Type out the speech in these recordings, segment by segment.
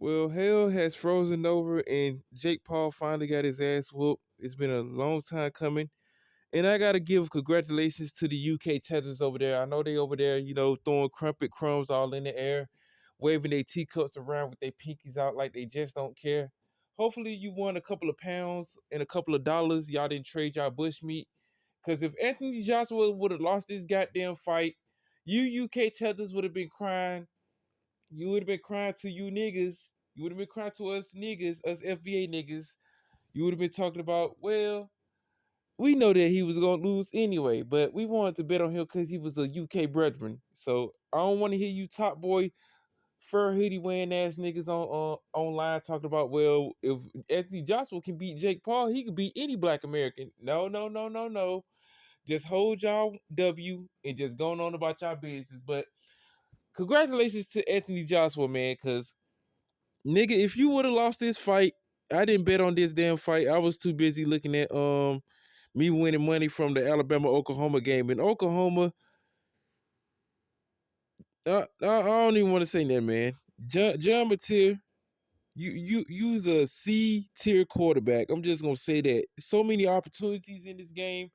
Well, hell has frozen over and Jake Paul finally got his ass whooped. It's been a long time coming. And I gotta give congratulations to the UK tethers over there. I know they over there, throwing crumpet crumbs all in the air, waving their teacups around with their pinkies out like they just don't care. Hopefully you won a couple of pounds and a couple of dollars. Y'all didn't trade y'all bush meat. Cause if Anthony Joshua would have lost this goddamn fight, you UK tethers would have been crying. You would have been crying to you niggas. You would have been crying to us niggas, us FBA niggas. You would have been talking about, well, we know that he was gonna lose anyway, but we wanted to bet on him because he was a UK brethren. So I don't want to hear you top boy fur hoodie wearing ass niggas on online talking about, well, if Anthony Joshua can beat Jake Paul, he could beat any black American. No, no, no, no, no. Just hold y'all W and just going on about y'all business. But congratulations to Anthony Joshua, man, because nigga, if you would have lost this fight, I didn't bet on this damn fight. I was too busy looking at me winning money from the Alabama Oklahoma game. In Oklahoma, I don't even want to say that, man. John Mateer, you's a C tier quarterback. I'm just gonna say that. So many opportunities in this game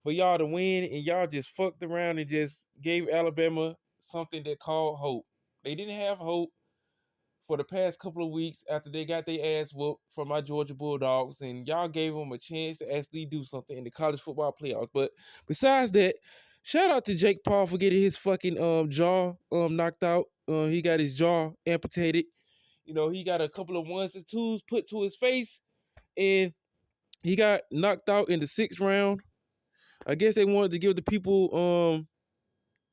for y'all to win, and y'all just fucked around and just gave Alabama something that called hope. They didn't have hope for the past couple of weeks after they got their ass whooped from my Georgia Bulldogs, and y'all gave them a chance to actually do something in the college football playoffs. But besides that, shout out to Jake Paul for getting his fucking jaw knocked out. He got his jaw amputated. He got a couple of ones and twos put to his face, and he got knocked out in the 6th round. I guess they wanted to give the people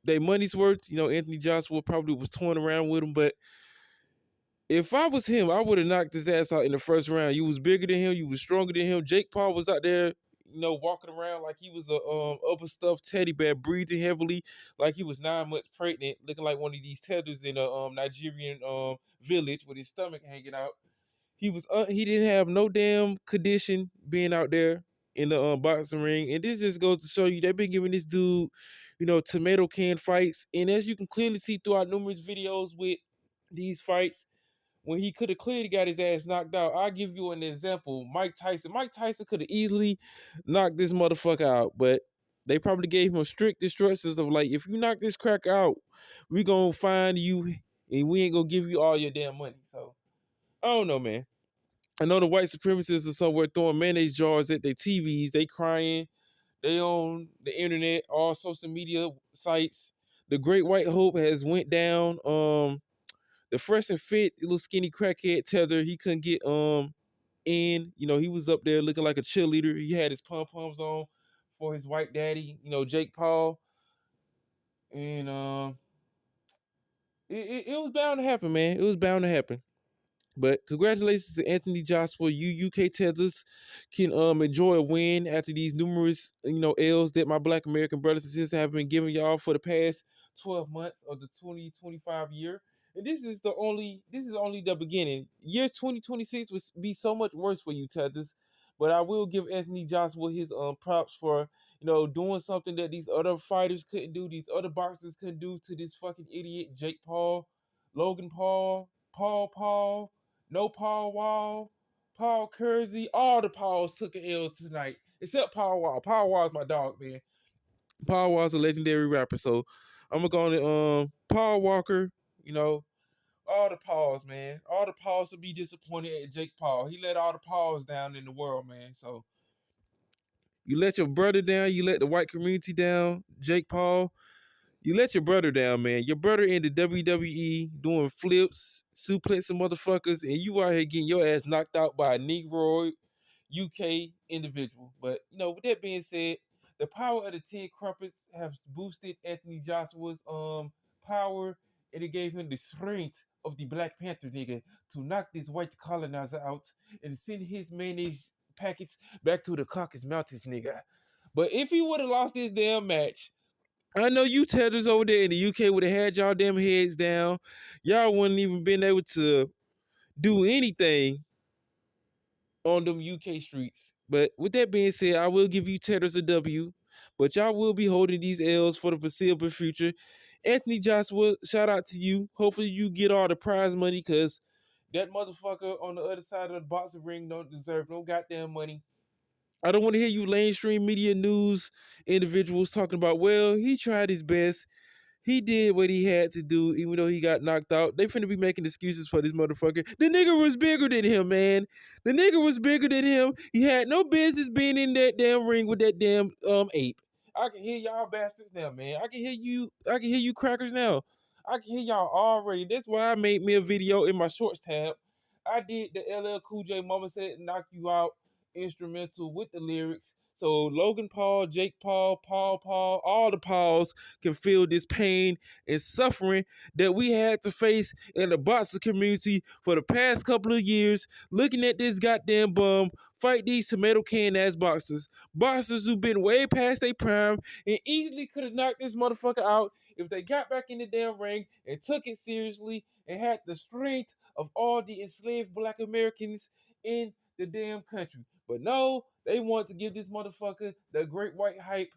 their money's worth. Anthony Joshua probably was toying around with him, but if I was him, I would have knocked his ass out in the 1st round. You was bigger than him. You was stronger than him. Jake Paul was out there, walking around like he was a upper stuffed teddy bear, breathing heavily, like he was 9 months pregnant, looking like one of these tethers in a Nigerian village with his stomach hanging out. He didn't have no damn condition being out there in the boxing ring, and this just goes to show you they've been giving this dude, tomato can fights, and as you can clearly see throughout numerous videos with these fights when he could have clearly got his ass knocked out. I'll give you an example. Mike Tyson. Mike Tyson could have easily knocked this motherfucker out, but they probably gave him strict instructions of like, if you knock this crack out, we gonna find you and we ain't gonna give you all your damn money. So I don't know, man. I know the white supremacists are somewhere throwing mayonnaise jars at their TVs. They crying. They on the internet, all social media sites. The Great White Hope has went down. The fresh and fit little skinny crackhead tether, he couldn't get in. He was up there looking like a cheerleader. He had his pom poms on for his white daddy, Jake Paul, and it was bound to happen, man. It was bound to happen. But congratulations to Anthony Joshua. You UK tethers can enjoy a win after these numerous L's that my Black American brothers and sisters have been giving y'all for the past 12 months of the 2025 year. And this is only the beginning. Year 2026 would be so much worse for you tethers. But I will give Anthony Joshua his props for doing something that these other fighters couldn't do, these other boxers couldn't do to this fucking idiot Jake Paul, Logan Paul, Paul. No Paul Wall, Paul Kersey, all the Pauls took an L tonight, except Paul Wall. Paul Wall's my dog, man. Paul Wall's a legendary rapper, so I'm gonna go on Paul Walker. All the Pauls, man. All the Pauls will be disappointed at Jake Paul. He let all the Pauls down in the world, man. So you let your brother down, you let the white community down, Jake Paul. You let your brother down, man. Your brother in the WWE doing flips, suplexing motherfuckers, and you out here getting your ass knocked out by a Negroid UK individual. But, with that being said, the power of the 10 crumpets have boosted Anthony Joshua's power, and it gave him the strength of the Black Panther nigga to knock this white colonizer out and send his mayonnaise packets back to the Caucasus Mountains, nigga. But if he would have lost this damn match, I know you tethers over there in the UK would have had y'all damn heads down. Y'all wouldn't even been able to do anything on them UK streets. But with that being said, I will give you tethers a W. But y'all will be holding these L's for the foreseeable future. Anthony Joshua, shout out to you. Hopefully you get all the prize money because That motherfucker on the other side of the boxing ring don't deserve no goddamn money. I don't want to hear you mainstream media news individuals talking about, well, he tried his best. He did what he had to do, even though he got knocked out. They finna be making excuses for this motherfucker. The nigga was bigger than him, man. The nigga was bigger than him. He had no business being in that damn ring with that damn ape. I can hear y'all bastards now, man. I can hear you. I can hear you crackers now. I can hear y'all already. That's why I made me a video in my shorts tab. I did the LL Cool J Mama Said Knock You Out instrumental with the lyrics. So Logan Paul, Jake Paul, Paul, all the Pauls can feel this pain and suffering that we had to face in the boxing community for the past couple of years, looking at this goddamn bum fight these tomato can ass boxers. Boxers who've been way past their prime and easily could have knocked this motherfucker out if they got back in the damn ring and took it seriously and had the strength of all the enslaved black Americans in the damn country. But no, they want to give this motherfucker the great white hype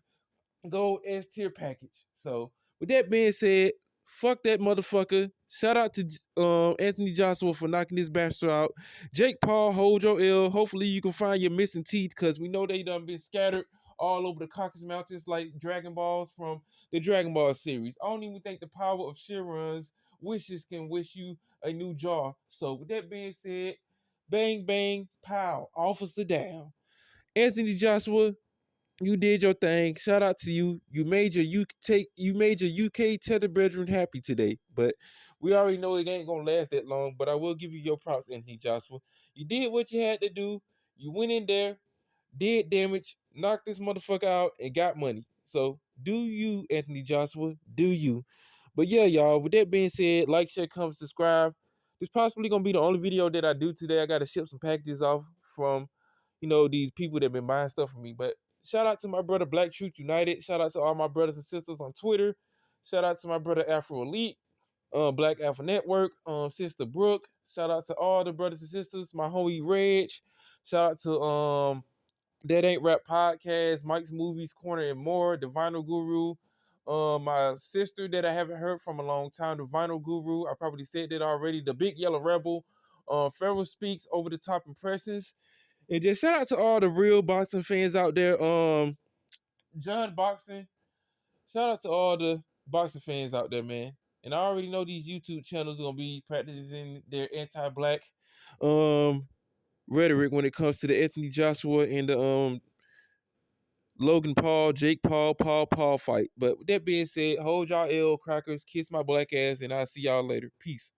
gold S tier package. So with that being said, fuck that motherfucker. Shout out to Anthony Joshua for knocking this bastard out. Jake Paul, hold your L. Hopefully you can find your missing teeth, because we know they done been scattered all over the Caucasus Mountains like Dragon Balls from the Dragon Ball series. I don't even think the power of Sharon's wishes can wish you a new jaw. So with that being said, bang bang pow, officer down. Anthony Joshua, you did your thing. Shout out to you. You made your UK tether brethren happy today. But we already know it ain't gonna last that long. But I will give you your props, Anthony Joshua. You did what you had to do. You went in there, did damage, knocked this motherfucker out, and got money. So do you, Anthony Joshua? Do you? But yeah, y'all. With that being said, like, share, comment, subscribe. This possibly gonna be the only video that I do today. I gotta ship some packages off from, these people that been buying stuff from me. But shout out to my brother Black Truth United. Shout out to all my brothers and sisters on Twitter. Shout out to my brother Afro Elite, Black Alpha Network, Sister Brooke. Shout out to all the brothers and sisters, my homie Reg. Shout out to That Ain't Rap Podcast, Mike's Movies Corner and more, the Vinyl Guru. My sister that I haven't heard from a long time, the Vinyl Guru. I probably said that already. The Big Yellow Rebel. Pharaoh Speaks, Over the Top Impressions. And just shout out to all the real boxing fans out there. John Boxing. Shout out to all the boxing fans out there, man. And I already know these YouTube channels are gonna be practicing their anti-black rhetoric when it comes to the Anthony Joshua and the Logan Paul, Jake Paul fight. But with that being said, hold y'all L, crackers, kiss my black ass, and I'll see y'all later. Peace.